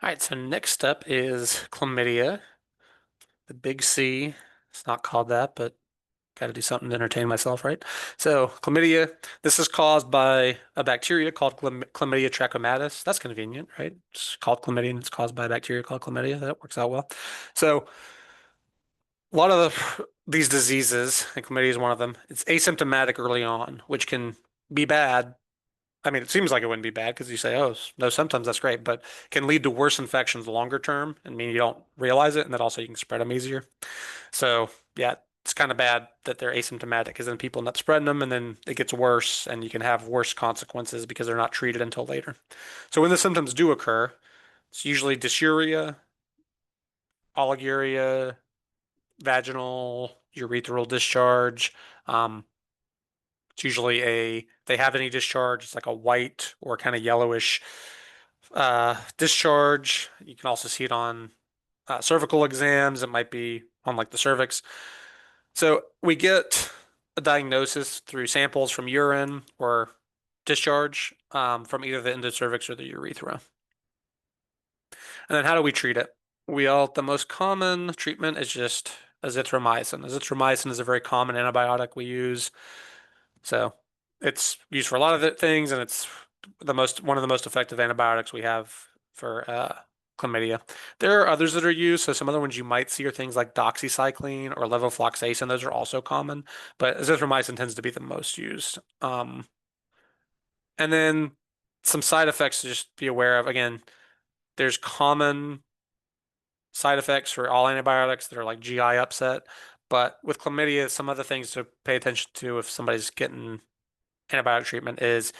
All right, so next up is chlamydia, the big C. It's not called that, but got to do something to entertain myself, right? So, chlamydia, this is caused by a bacteria called Chlamydia trachomatis. That's convenient, right? It's called chlamydia and it's caused by a bacteria called chlamydia. That works out well. So, a lot of these diseases, and chlamydia is one of them, it's asymptomatic early on, which can be bad. I mean, it seems like it wouldn't be bad because you say, oh, no symptoms, that's great, but can lead to worse infections longer term and mean you don't realize it, and that also you can spread them easier. So, yeah, it's kind of bad that they're asymptomatic because then people end up spreading them and then it gets worse and you can have worse consequences because they're not treated until later. So, when the symptoms do occur, it's usually dysuria, oliguria, vaginal, urethral discharge. Um, it's usually they have any discharge, it's like a white or kind of yellowish discharge. You can also see it on cervical exams. It might be on like the cervix. So we get a diagnosis through samples from urine or discharge from either the endocervix or the urethra. And then how do we treat it? The most common treatment is just azithromycin. Azithromycin is a very common antibiotic we use. So it's used for a lot of things, and it's one of the most effective antibiotics we have for chlamydia. There are others that are used. So some other ones you might see are things like doxycycline or levofloxacin. Those are also common, but azithromycin tends to be the most used. And then some side effects to just be aware of. Again, there's common side effects for all antibiotics that are like GI upset. But with chlamydia, some other things to pay attention to if somebody's getting antibiotic treatment is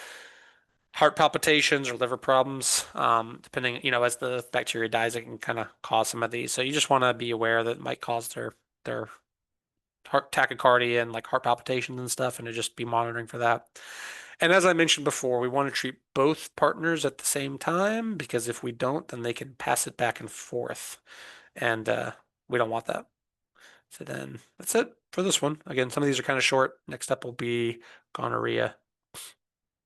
heart palpitations or liver problems. Depending, as the bacteria dies, it can kind of cause some of these. So you just want to be aware that it might cause their heart tachycardia and like heart palpitations and stuff, and to just be monitoring for that. And as I mentioned before, we want to treat both partners at the same time because if we don't, then they can pass it back and forth, and we don't want that. So then that's it for this one. Again, some of these are kind of short. Next up will be gonorrhea.